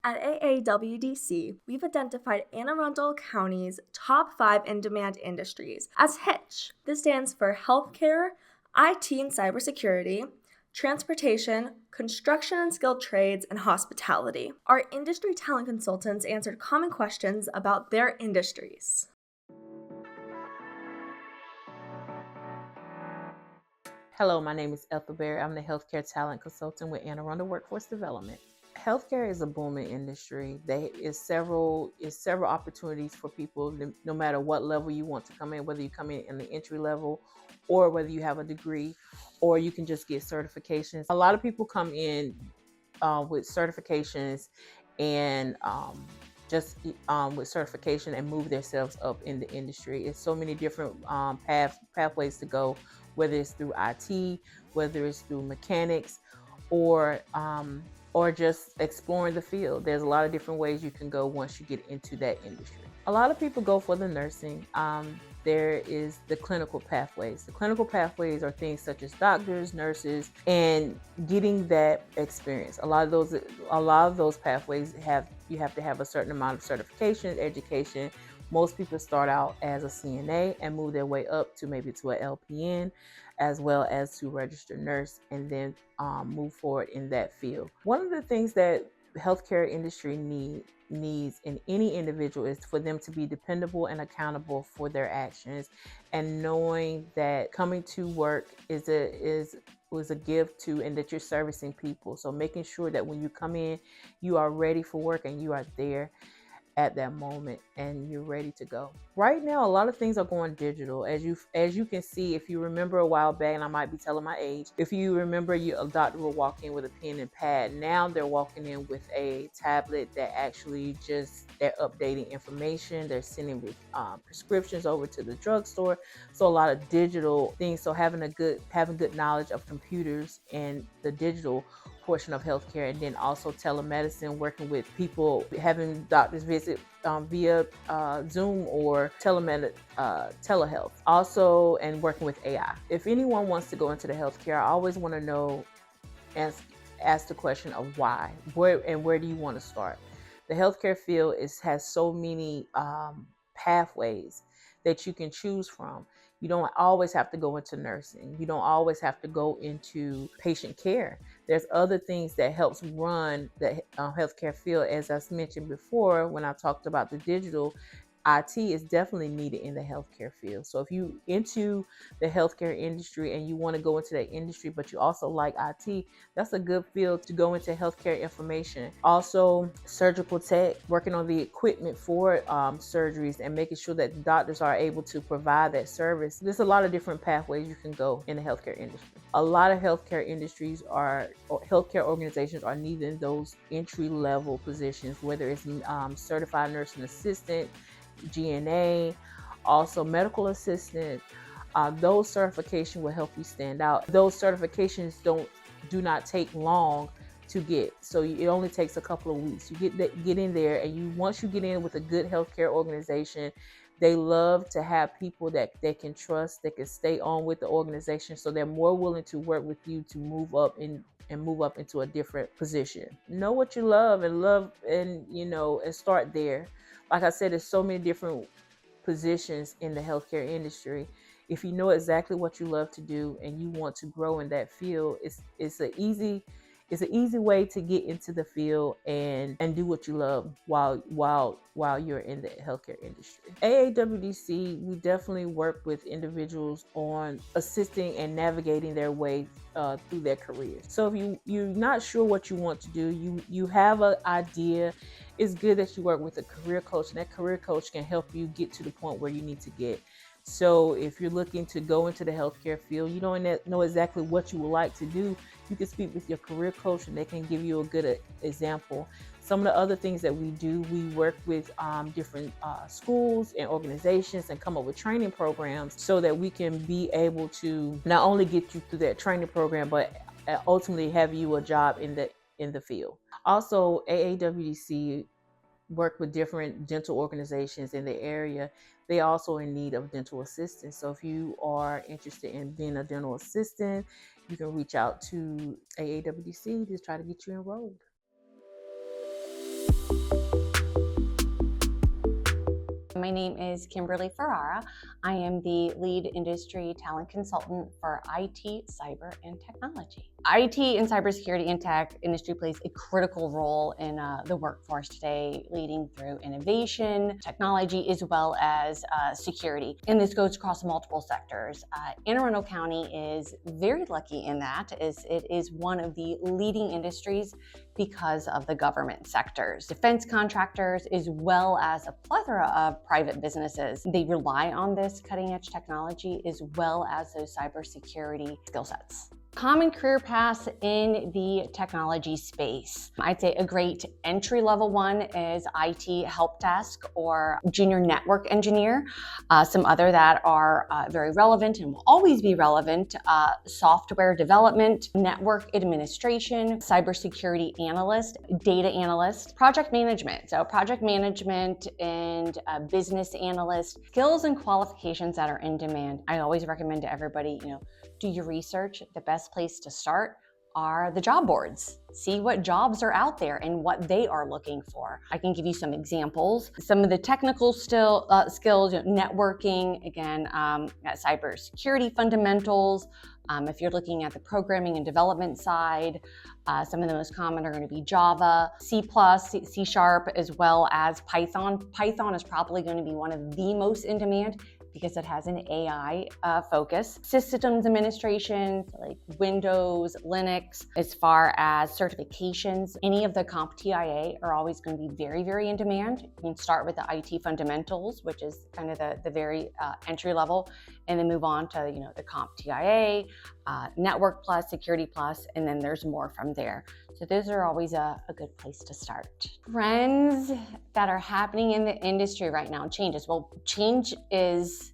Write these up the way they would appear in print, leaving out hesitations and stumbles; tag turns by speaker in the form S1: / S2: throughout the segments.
S1: At AAWDC, we've identified Anne Arundel County's top 5 in-demand industries as HITCH. This stands for Healthcare, IT and Cybersecurity, Transportation, Construction and Skilled Trades, and Hospitality. Our industry talent consultants answered common questions about their industries.
S2: Hello, my name is Ethel Berry. I'm the Healthcare Talent Consultant with Anne Arundel Workforce Development. Healthcare is a booming industry. There is several opportunities for people, no matter what level you want to come in, whether you come in the entry level or whether you have a degree or you can just get certifications. A lot of people come in with certifications and with certification and move themselves up in the industry. It's so many different pathways to go, whether it's through IT, whether it's through mechanics, or just exploring the field. There's a lot of different ways you can go once you get into that industry. A lot of people go for the nursing. There is the clinical pathways. The clinical pathways are things such as doctors, nurses, and getting that experience. A lot of those pathways you have to have a certain amount of certification, education. Most people start out as a CNA and move their way up to maybe to an LPN, as well as to registered nurse, and then move forward in that field. One of the things that the healthcare industry needs in any individual is for them to be dependable and accountable for their actions, and knowing that coming to work was a gift to, and that you're servicing people. So making sure that when you come in, you are ready for work and you are there at that moment and you're ready to go. Right now, a lot of things are going digital. As you can see, if you remember a while back, and I might be telling my age, if you remember, a doctor will walk in with a pen and pad. Now they're walking in with a tablet that actually they're updating information. They're sending prescriptions over to the drugstore. So a lot of digital things. So having good knowledge of computers and the digital portion of healthcare, and then also telemedicine, working with people, having doctors visit via Zoom or telehealth. Also, and working with AI. If anyone wants to go into the healthcare, I always want to know, ask the question of why, where do you want to start? The healthcare field has so many pathways that you can choose from. You don't always have to go into nursing. You don't always have to go into patient care. There's other things that helps run the healthcare field. As I mentioned before, when I talked about the digital, IT is definitely needed in the healthcare field. So if you into the healthcare industry and you want to go into that industry, but you also like IT, that's a good field to go into. Healthcare information. Also, surgical tech, working on the equipment for surgeries and making sure that doctors are able to provide that service. There's a lot of different pathways you can go in the healthcare industry. A lot of healthcare organizations are needing those entry level positions, whether it's certified nursing assistant, GNA, also medical assistant. Those certifications will help you stand out. Those certifications do not take long to get, so it only takes a couple of weeks. You get in there, and once you get in with a good healthcare organization, they love to have people that they can trust, that can stay on with the organization, so they're more willing to work with you to move up into a different position. Know what you love, and start there. Like I said, there's so many different positions in the healthcare industry. If you know exactly what you love to do and you want to grow in that field, it's an easy way to get into the field and do what you love while you're in the healthcare industry. AAWDC, we definitely work with individuals on assisting and navigating their way through their careers. So if you're not sure what you want to do, you have an idea, it's good that you work with a career coach, and that career coach can help you get to the point where you need to get. So if you're looking to go into the healthcare field, you don't know exactly what you would like to do, you can speak with your career coach and they can give you a good example. Some of the other things that we do, we work with different schools and organizations and come up with training programs so that we can be able to not only get you through that training program, but ultimately have you a job in the field. Also, AAWDC work with different dental organizations in the area. They also in need of dental assistance. So if you are interested in being a dental assistant, you can reach out to AAWDC to try to get you enrolled.
S3: My name is Kimberly Ferrara. I am the lead industry talent consultant for IT, cyber, and technology. IT and cybersecurity and tech industry plays a critical role in the workforce today, leading through innovation, technology, as well as security. And this goes across multiple sectors. Anne Arundel County is very lucky in that, as it is one of the leading industries because of the government sectors, defense contractors, as well as a plethora of private businesses. They rely on this cutting edge technology as well as those cybersecurity skill sets. Common career paths in the technology space. I'd say a great entry-level one is IT help desk or junior network engineer. Some other that are very relevant and will always be relevant: software development, network administration, cybersecurity analyst, data analyst, project management. So project management and business analyst, skills and qualifications that are in demand. I always recommend to everybody, do your research. The best place to start are the job boards. See what jobs are out there and what they are looking for. I can give you some examples. Some of the technical skills, networking, again, cybersecurity fundamentals. If you're looking at the programming and development side, some of the most common are going to be Java, C++, C#, as well as Python. Python is probably going to be one of the most in demand because it has an AI focus. Systems administration, like Windows, Linux. As far as certifications, any of the CompTIA are always going to be very, very in demand. You can start with the IT fundamentals, which is kind of the very entry level, and then move on to the CompTIA, Network Plus, Security Plus, and then there's more from there. So those are always a good place to start. Trends that are happening in the industry right now, changes. Well, change is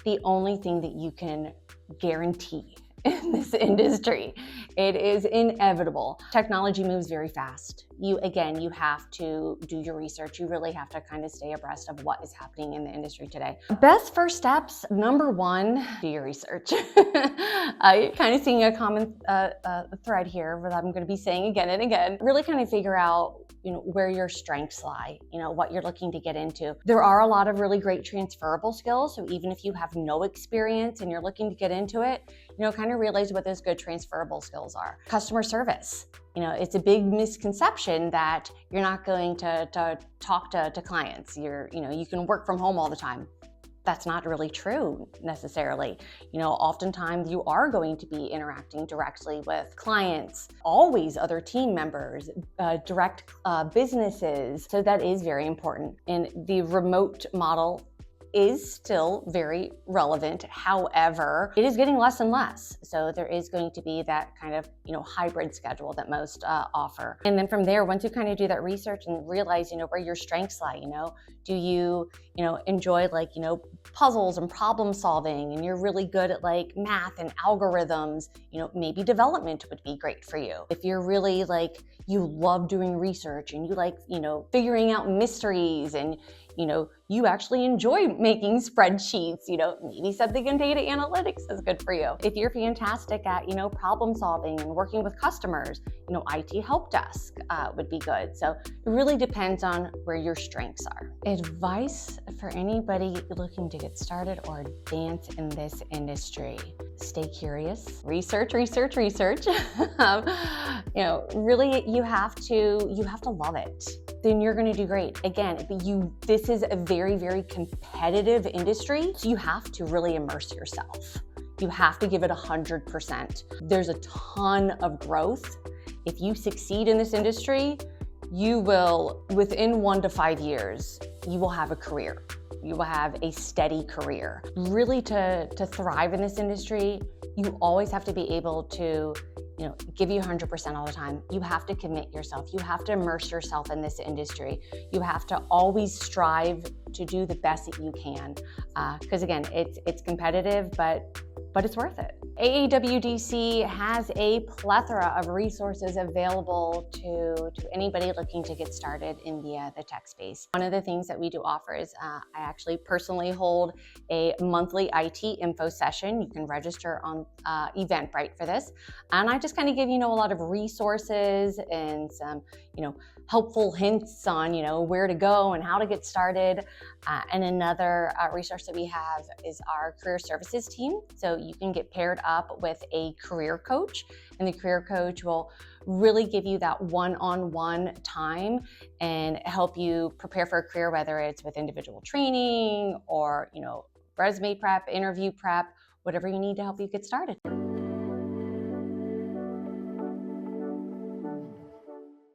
S3: the only thing that you can guarantee in this industry. It is inevitable. Technology moves very fast. You have to do your research. You really have to kind of stay abreast of what is happening in the industry today. Best first steps, number one, do your research. You're kind of seeing a common thread here that I'm going to be saying again and again. Really kind of figure out where your strengths lie, what you're looking to get into. There are a lot of really great transferable skills. So even if you have no experience and you're looking to get into it, kind of realize what those good transferable skills are. Customer service. It's a big misconception that you're not going to talk to clients. You can work from home all the time. That's not really true necessarily. Oftentimes you are going to be interacting directly with clients, always other team members, direct businesses. So that is very important. And the remote model is still very relevant. However, it is getting less and less. So there is going to be that kind of, hybrid schedule that most offer. And then from there, once you kind of do that research and realize, where your strengths lie, do you, enjoy puzzles and problem solving, and you're really good at math and algorithms, maybe development would be great for you. If you're really you love doing research and you figuring out mysteries and, you actually enjoy making spreadsheets, maybe something in data analytics is good for you. If you're fantastic at, problem solving and working with customers, IT help desk would be good. So it really depends on where your strengths are. Advice for anybody looking to get started or advance in this industry: stay curious, research. Really you have to love it. Then you're going to do great. Again, this is a very, very competitive industry, so you have to really immerse yourself. You have to give it 100%. There's a ton of growth. If you succeed in this industry, you will, within 1 to 5 years, you will have a career. You will have a steady career. Really, to thrive in this industry, you always have to be able to give you 100% all the time. You have to commit yourself. You have to immerse yourself in this industry. You have to always strive to do the best that you can. Because again, it's competitive, but it's worth it. AAWDC has a plethora of resources available to anybody looking to get started in the tech space. One of the things that we do offer is I actually personally hold a monthly IT info session. You can register on Eventbrite for this. And I just kind of give, a lot of resources and some, helpful hints on, where to go and how to get started. And another resource that we have is our career services team. So you can get paired up with a career coach, and the career coach will really give you that one-on-one time and help you prepare for a career, whether it's with individual training or, resume prep, interview prep, whatever you need to help you get started.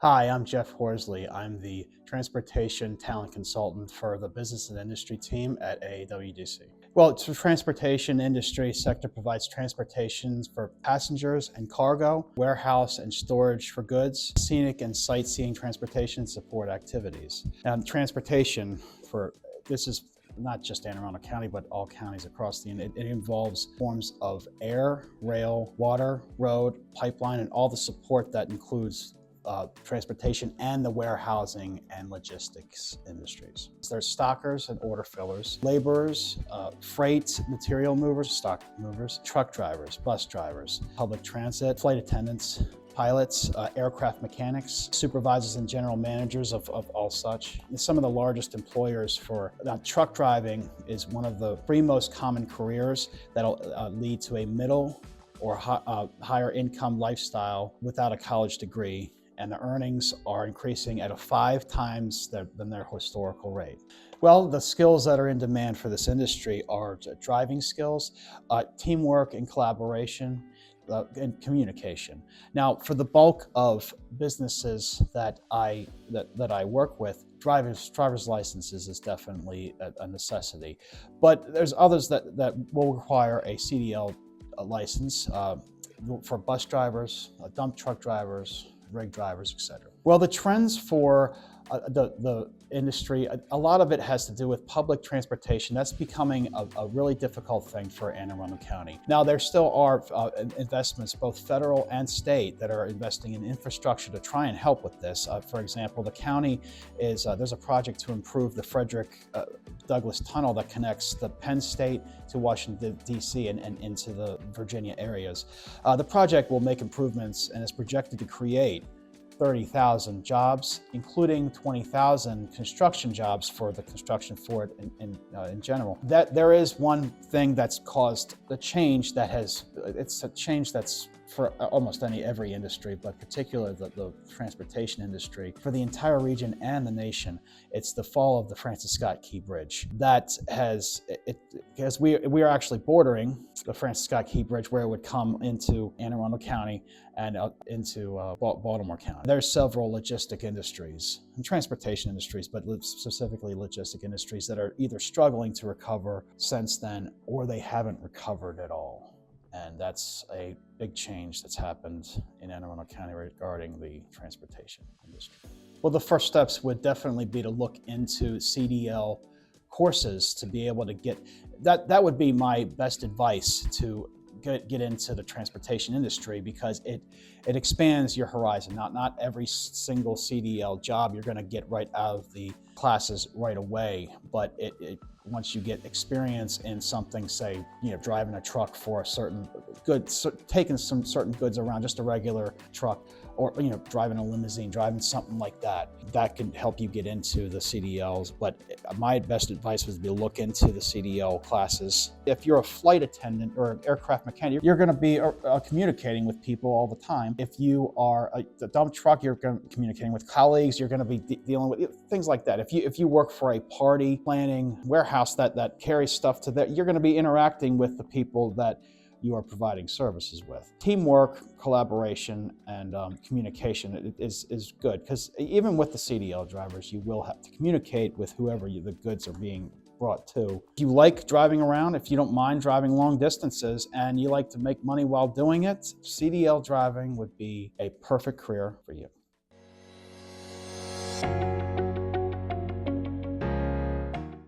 S4: Hi, I'm Jeff Horsley. I'm the Transportation Talent Consultant for the Business and Industry team at AAWDC. Well, the transportation industry sector provides transportation for passengers and cargo, warehouse and storage for goods, scenic and sightseeing transportation support activities. Transportation this is not just Anne Arundel County, but all counties across the Union. It involves forms of air, rail, water, road, pipeline, and all the support that includes transportation and the warehousing and logistics industries. There's stockers and order fillers, laborers, freight material movers, stock movers, truck drivers, bus drivers, public transit, flight attendants, pilots, aircraft mechanics, supervisors and general managers of all such. Some of the largest employers for truck driving is one of the three most common careers that'll lead to a middle or higher income lifestyle without a college degree, and the earnings are increasing at 5 times than their historical rate. Well, the skills that are in demand for this industry are driving skills, teamwork and collaboration, and communication. Now, for the bulk of businesses that I work with, driver's licenses is definitely a necessity. But there's others that will require a CDL license for bus drivers, dump truck drivers, rig drivers, etc. Well, the trends for the industry, a lot of it has to do with public transportation. That's becoming a really difficult thing for Anne Arundel County. Now, there still are investments, both federal and state, that are investing in infrastructure to try and help with this. For example, the county there's a project to improve the Frederick Douglass Tunnel that connects the Penn State to Washington, D.C. and into the Virginia areas. The project will make improvements and is projected to create 30,000 jobs, including 20,000 construction jobs for the construction for it in general. That there is one thing that's caused the change it's a change that's for almost every industry, but particularly the transportation industry, for the entire region and the nation. It's the fall of the Francis Scott Key Bridge. That because we are actually bordering the Francis Scott Key Bridge, where it would come into Anne Arundel County and into Baltimore County. There's several logistic industries and transportation industries, but specifically logistic industries that are either struggling to recover since then, or they haven't recovered at all. And that's a big change that's happened in Anne Arundel County regarding the transportation industry. Well, the first steps would definitely be to look into CDL courses to be able to get, that would be my best advice to get into the transportation industry, because it expands your horizon. Not every single CDL job you're going to get right out of the classes right away, but once you get experience in something, say, driving a truck for a certain goods, taking some certain goods around, just a regular truck, or driving a limousine, driving something like that can help you get into the CDLs. But my best advice would be to look into the CDL classes. If you're a flight attendant or an aircraft mechanic, you're going to be communicating with people all the time. If you are a dump truck, you're going to be communicating with colleagues. You're going to be dealing with things like that. If you work for a party planning warehouse that carries stuff to that, you're going to be interacting with the people that you are providing services with. Teamwork, collaboration, and communication is good, because even with the CDL drivers, you will have to communicate with whoever the goods are being brought to. If you like driving around, if you don't mind driving long distances, and you like to make money while doing it, CDL driving would be a perfect career for you.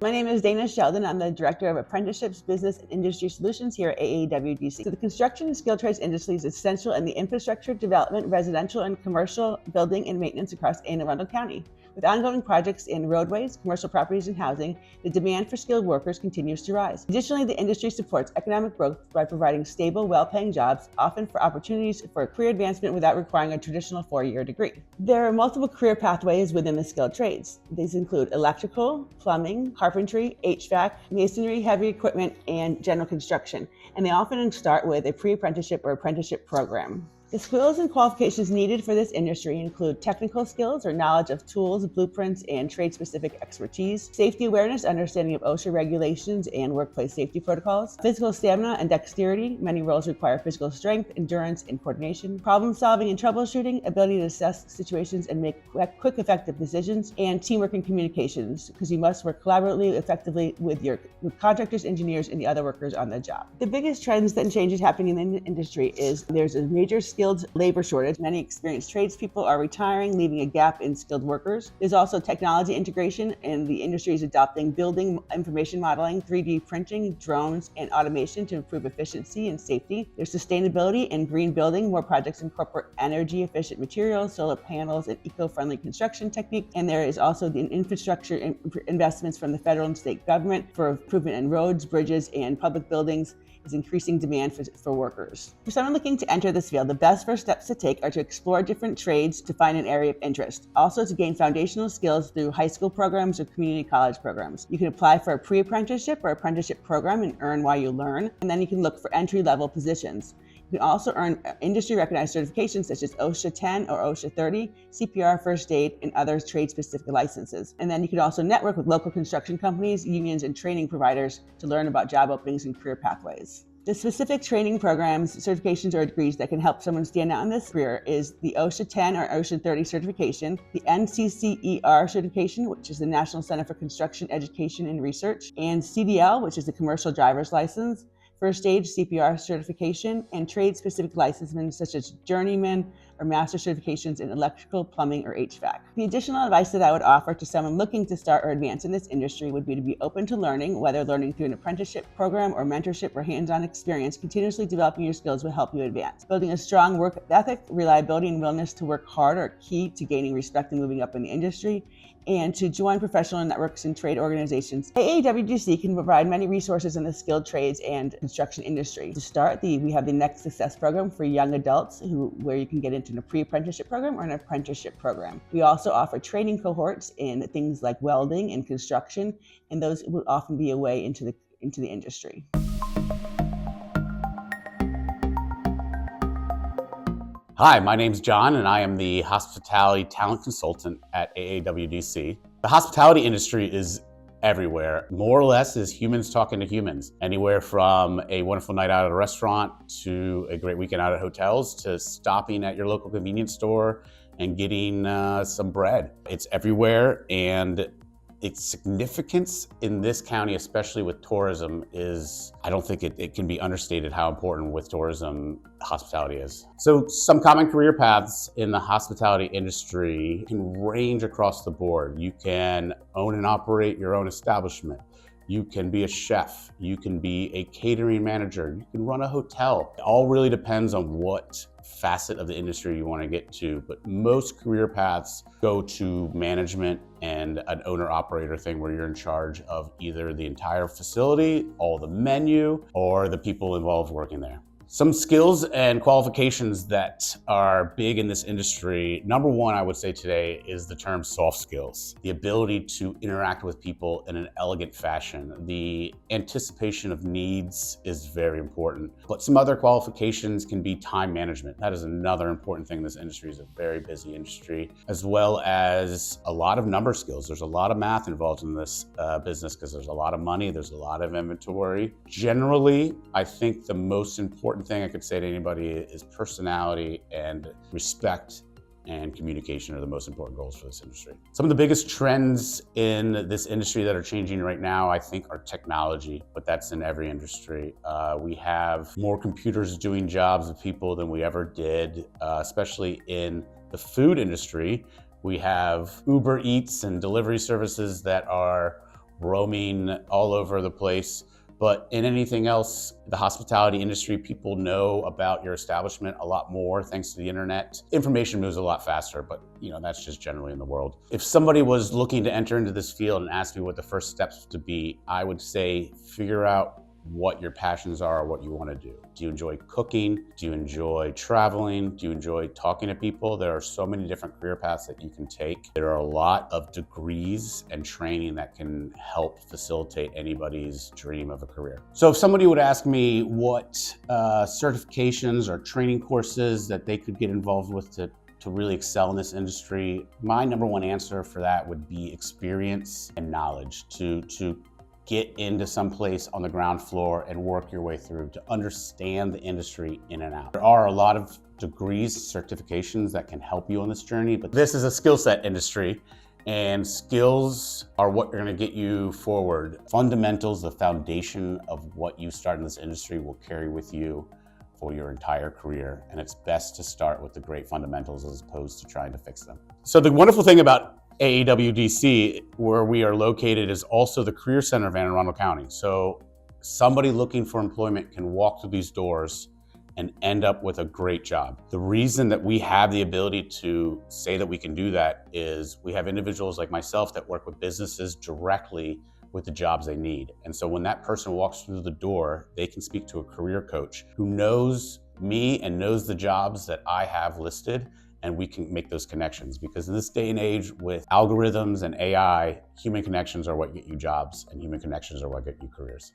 S5: My name is Dana Sheldon. I'm the Director of Apprenticeships, Business, and Industry Solutions here at AAWDC. So the construction and skilled trades industry is essential in the infrastructure development, residential and commercial building and maintenance across Anne Arundel County. With ongoing projects in roadways, commercial properties, and housing, the demand for skilled workers continues to rise. Additionally, the industry supports economic growth by providing stable, well-paying jobs, often for opportunities for career advancement without requiring a traditional 4-year degree. There are multiple career pathways within the skilled trades. These include electrical, plumbing, carpentry, HVAC, masonry, heavy equipment, and general construction. And they often start with a pre-apprenticeship or apprenticeship program. The skills and qualifications needed for this industry include technical skills or knowledge of tools, blueprints, and trade-specific expertise, safety awareness, understanding of OSHA regulations and workplace safety protocols, physical stamina and dexterity. Many roles require physical strength, endurance, and coordination, problem solving and troubleshooting, ability to assess situations and make quick, effective decisions, and teamwork and communications, because you must work collaboratively, effectively with contractors, engineers, and the other workers on the job. The biggest trends and changes happening in the industry is there's a major skilled labor shortage. Many experienced tradespeople are retiring, leaving a gap in skilled workers. There's also technology integration, and the industry is adopting building information modeling, 3D printing, drones, and automation to improve efficiency and safety. There's sustainability and green building. More projects incorporate energy efficient materials, solar panels, and eco-friendly construction techniques. And there is also the infrastructure investments from the federal and state government for improvement in roads, bridges, and public buildings is increasing demand for workers. For someone looking to enter this field, the best first steps to take are to explore different trades to find an area of interest. Also to gain foundational skills through high school programs or community college programs. You can apply for a pre-apprenticeship or apprenticeship program and earn while you learn, and then you can look for entry-level positions. You can also earn industry-recognized certifications such as OSHA 10 or OSHA 30, CPR, first aid, and other trade-specific licenses. And then you can also network with local construction companies, unions, and training providers to learn about job openings and career pathways. The specific training programs, certifications, or degrees that can help someone stand out in this career is the OSHA 10 or OSHA 30 certification, the NCCER certification, which is the National Center for Construction Education and Research, and CDL, which is the Commercial Driver's License, first aid, CPR certification, and trade-specific licensing such as journeyman or master certifications in electrical, plumbing, or HVAC. The additional advice that I would offer to someone looking to start or advance in this industry would be to be open to learning, whether learning through an apprenticeship program or mentorship or hands-on experience. Continuously developing your skills will help you advance. Building a strong work ethic, reliability, and willingness to work hard are key to gaining respect and moving up in the industry. And to join professional networks and trade organizations. AAWDC can provide many resources in the skilled trades and construction industry. To start, we have the Next Success program for young adults where you can get into a pre-apprenticeship program or an apprenticeship program. We also offer training cohorts in things like welding and construction, and those will often be a way into the industry.
S6: Hi, my name's John, and I am the Hospitality Talent Consultant at AAWDC. The hospitality industry is everywhere, more or less is humans talking to humans. Anywhere from a wonderful night out at a restaurant to a great weekend out at hotels to stopping at your local convenience store and getting some bread. It's everywhere, and its significance in this county, especially with tourism, is, I don't think it can be understated how important with tourism hospitality is. So some common career paths in the hospitality industry can range across the board. You can own and operate your own establishment. You can be a chef. You can be a catering manager. You can run a hotel. It all really depends on what facet of the industry you want to get to, but most career paths go to management and an owner-operator thing where you're in charge of either the entire facility, all the menu, or the people involved working there. Some skills and qualifications that are big in this industry. Number one, I would say today, is the term soft skills. The ability to interact with people in an elegant fashion. The anticipation of needs is very important. But some other qualifications can be time management. That is another important thing in this industry. It's a very busy industry, as well as a lot of number skills. There's a lot of math involved in this business because there's a lot of money, there's a lot of inventory. Generally, I think the most important thing I could say to anybody is personality and respect and communication are the most important goals for this industry. Some of the biggest trends in this industry that are changing right now, I think, are technology, but that's in every industry. We have more computers doing jobs of people than we ever did, especially in the food industry. We have Uber Eats and delivery services that are roaming all over the place. But in anything else, the hospitality industry, people know about your establishment a lot more thanks to the internet. Information moves a lot faster, but that's just generally in the world. If somebody was looking to enter into this field and asked me what the first steps to be, I would say figure out what your passions are or what you want to do. Do you enjoy cooking? Do you enjoy traveling? Do you enjoy talking to people? There are so many different career paths that you can take. There are a lot of degrees and training that can help facilitate anybody's dream of a career. So if somebody would ask me what certifications or training courses that they could get involved with to really excel in this industry, my number one answer for that would be experience and knowledge. To get into some place on the ground floor and work your way through to understand the industry in and out. There are a lot of degrees, certifications that can help you on this journey, but this is a skill set industry, and skills are what are going to get you forward. Fundamentals, the foundation of what you start in this industry will carry with you for your entire career, and it's best to start with the great fundamentals as opposed to trying to fix them. So the wonderful thing about AAWDC, where we are located, is also the Career Center of Anne Arundel County. So somebody looking for employment can walk through these doors and end up with a great job. The reason that we have the ability to say that we can do that is we have individuals like myself that work with businesses directly with the jobs they need. And so when that person walks through the door, they can speak to a career coach who knows me and knows the jobs that I have listed, and we can make those connections. Because in this day and age with algorithms and AI, human connections are what get you jobs, and human connections are what get you careers.